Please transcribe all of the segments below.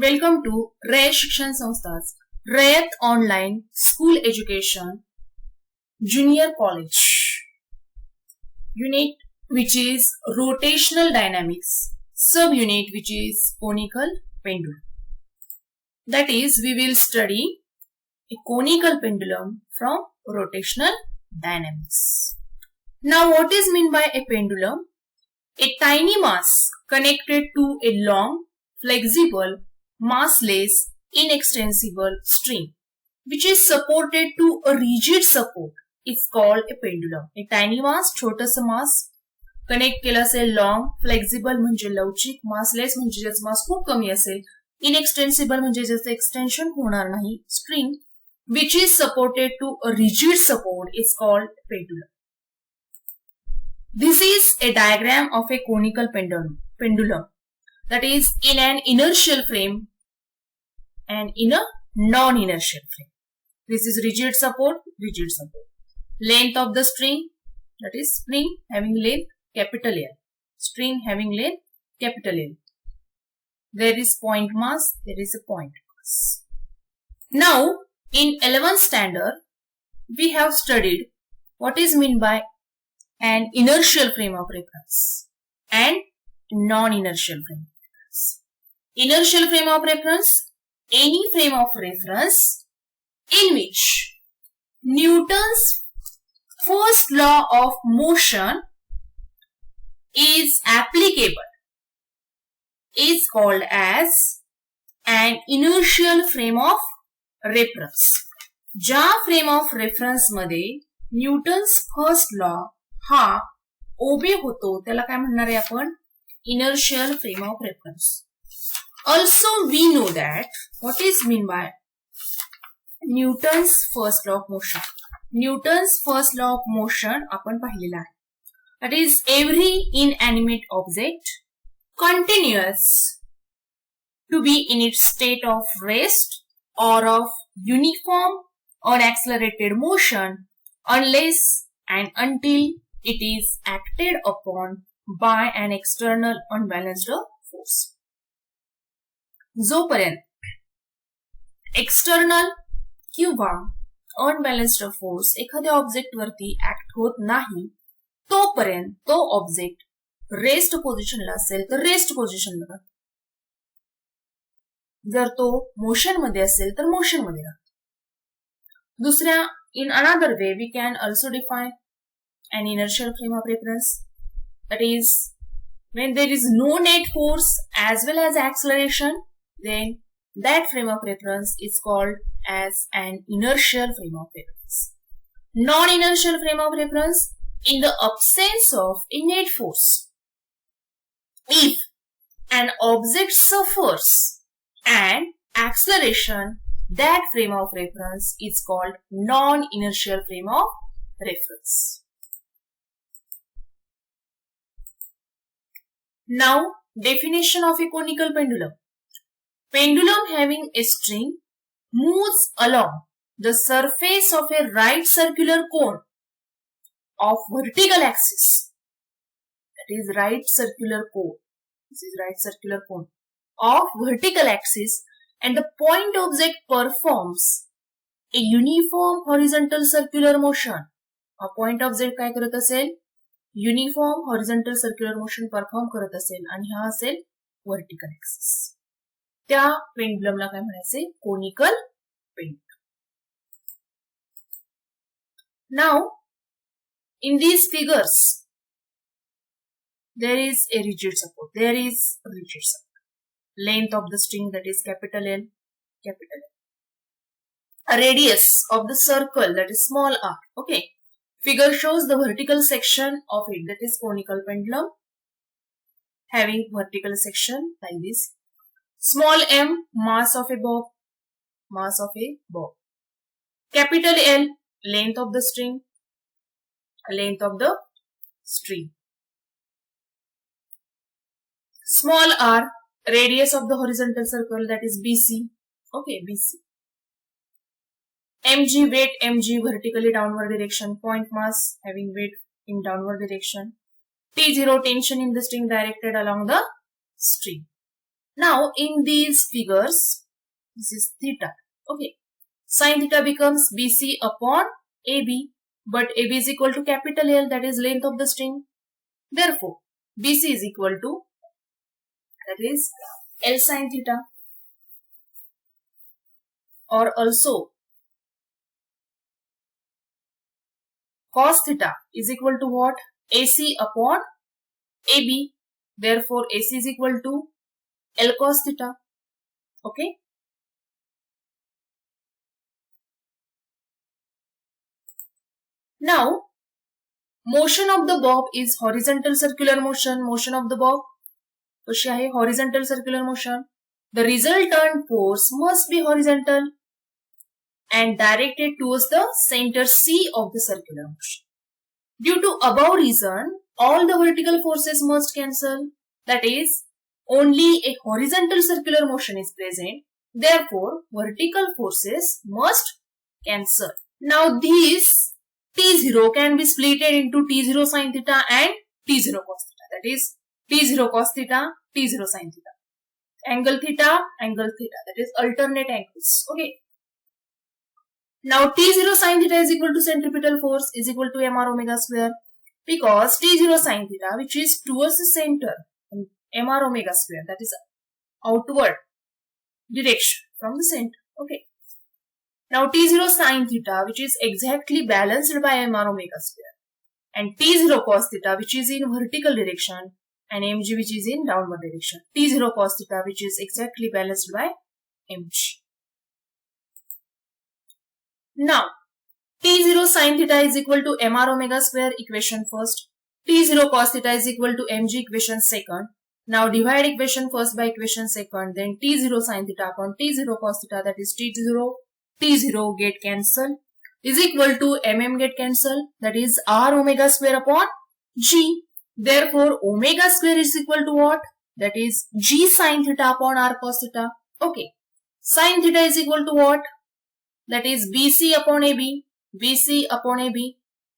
Welcome to Rayat शिक्षण संस्था's Rayat online school education junior college unit which is rotational dynamics, subunit which is conical pendulum. That is, we will study a conical pendulum from rotational dynamics. Now, what is meant by a pendulum? A tiny mass connected to a long, flexible, massless, inextensible string which is supported to a rigid support is called a pendulum. A tiny mass, छोटस मास connect केलं असेल, long, flexible म्हणजे लवचिक, massless म्हणजे ज्याचा मास खूप कमी असेल, इनएक्सटेन्सिबल म्हणजे ज्याचं एक्सटेन्शन होणार नाही, string which is supported to a rigid support is called pendulum. This is a diagram of a conical pendulum that is in an inertial frame and in a non-inertial frame. This is rigid support, rigid support. Length of the string, that is spring having length capital L, string having length capital L. There is point mass, there is a point mass. Now, in 11th standard, we have studied what is meant by an inertial frame of reference and non-inertial frame of reference. Inertial frame of reference, any frame of reference in which Newton's first law of motion is applicable is called as an inertial frame of reference. ज्या frame of reference मध्ये Newton's first law हा obey होतो त्याला काय म्हणणार आहे आपण? Inertial frame of reference. Also we know that what is mean by Newton's first law of motion. Newton's first law of motion आपण पाहिलेला आहे. That is every inanimate object continuous to be in its state of rest or of uniform or accelerated motion unless and until it is acted upon by an external unbalanced force. जोपर्यंत external किंवा unbalanced force एखाद्या object वरती act होत नाही तोपर्यंत तो object rest पोझिशनला असेल तर रेस्ट पोझिशनला राहतो. जर तो मोशन मध्ये असेल तर मोशन मध्ये राहतो. दुसऱ्या in another way we can also define an inertial frame of reference, that is when there is no net force as well as acceleration, then that frame of reference is called as an inertial frame of reference. Non-inertial frame of reference, in the absence of a net force, if an object suffers an acceleration, that frame of reference is called non-inertial frame of reference. Now, definition of a conical pendulum. Pendulum having a string moves along the surface of a right circular cone of vertical axis. That is right circular cone. This is right circular cone of vertical axis, and the point object performs a uniform horizontal circular motion. A point object काय करत असेल? Uniform horizontal circular motion perform करत असेल आणि हा असेल vertical axis. त्या पेंडुलमला काय म्हणायचे? Conical pendulum. Now in these figures there is a rigid support. There is rigid support. Length of the string, that is capital L, capital L. A radius of the circle, that is small r. Okay. Figure shows the vertical section of it, that is conical pendulum having vertical section like this. Small m, mass of a bob, mass of a bob. Capital L, length of the string, length of the string. Small r, radius of the horizontal circle, that is BC. Okay, BC. mg, weight mg, vertically downward direction. Point mass having weight in downward direction. T0, tension in the string directed along the string. Now in these figures, this is theta. Okay. Sin theta becomes BC upon AB, but AB is equal to capital L, that is length of the string. Therefore, BC is equal to, that is L sin theta, or also cos theta is equal to what? AC upon AB. Therefore, AC is equal to L cos theta. Okay. Now, motion of the bob is horizontal circular motion. Motion of the bob कशी आहे? Horizontal circular motion. The resultant force must be horizontal and directed towards the center C of the circular motion. Due to above reason, all the vertical forces must cancel. That is, only a horizontal circular motion is present. Therefore, vertical forces must cancel. Now, these T0 can be split into T0 sin theta and T0 cos theta. That is, T0 cos theta, T0 sin theta. Angle theta, that is alternate angles. Okay. Now T0 sin theta is equal to centripetal force is equal to mr omega square, because T0 sin theta, which is towards the center, mr omega square, that is outward direction from the center. Okay. Now T0 sin theta, which is exactly balanced by mr omega square, and T0 cos theta, which is in vertical direction, and mg, which is in downward direction. T0 cos theta, which is exactly balanced by mg. Now, T0 sin theta is equal to mr omega square, equation first. T0 cos theta is equal to mg, equation second. Now divide equation first by equation second. Then T0 sin theta upon T0 cos theta, that is T0 get cancel, is equal to get cancel, that is r omega square upon g. Therefore, omega square is equal to what? That is g sin theta upon r cos theta. Okay. Sin theta is equal to what? That is BC upon AB.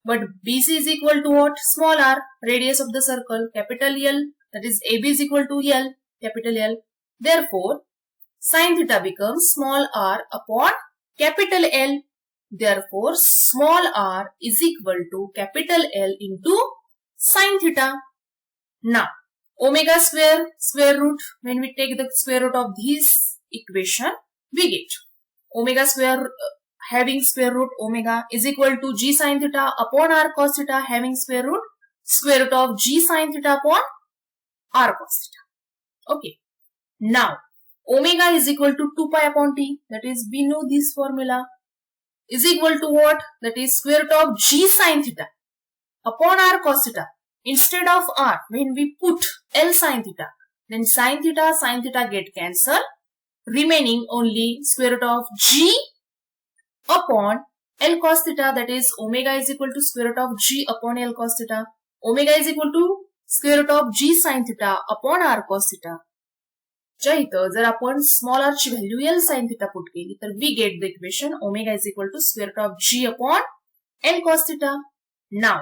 But BC is equal to what? Small r, radius of the circle, capital L. That is AB is equal to L, capital L. Therefore, sin theta becomes small r upon capital L. Therefore, small r is equal to capital L into sin theta. Now, omega square, square root, when we take the square root of this equation, we get omega square having square root omega is equal to g sin theta upon r cos theta having square root of g sin theta upon r cos theta. Okay. Now, omega is equal to 2 pi upon t, that is we know this formula, is equal to what? That is square root of g sin theta upon r cos theta. Instead of r, when we put L sin theta, then sin theta get cancelled, remaining only square root of g upon L cos theta, that is omega is equal to square root of g upon L cos theta. Omega is equal to square root of g sin theta upon r cos theta. च्या इथं जर आपण small r ची value L sin theta put केली तर we get the equation omega is equal to square root of g upon L cos theta. Now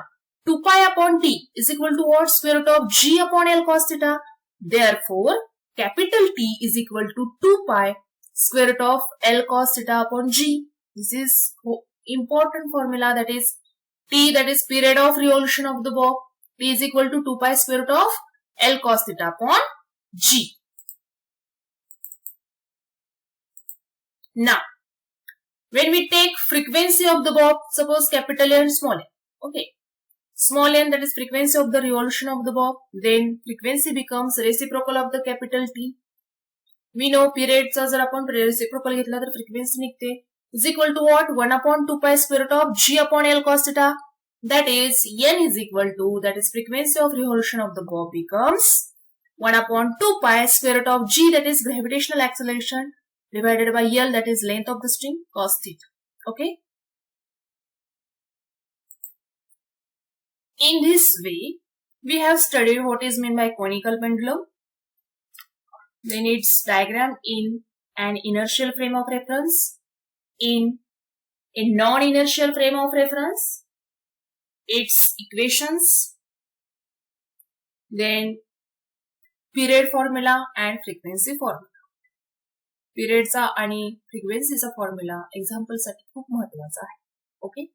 2 pi upon t is equal to what? Square root of g upon L cos theta. Therefore, capital T is equal to 2 pi square root of L cos theta upon g. This is important formula, that is T, that is period of revolution of the bob. T is equal to 2 pi square root of L cos theta upon g. Now, when we take frequency of the bob, suppose capital N and small n. Okay. Small n, that is frequency of the revolution of the bob. Then frequency becomes reciprocal of the capital T. We know period चा जर आपण reciprocal घेतला तर frequency निघते. Is equal to what? 1 upon 2 pi square root of g upon L cos theta. That is n is equal to, that is frequency of revolution of the bob becomes 1 upon 2 pi square root of g, that is gravitational acceleration, divided by L, that is length of the string, cos theta. Okay. In this way, we have studied what is meant by conical pendulum, then its diagram in an inertial frame of reference, in a non-inertial frame of reference, its equations, then period formula and frequency formula. पिरियडचा आणि फ्रिक्वेन्सीचा formula एक्झाम्पलसाठी खूप महत्वाचा आहे. Okay.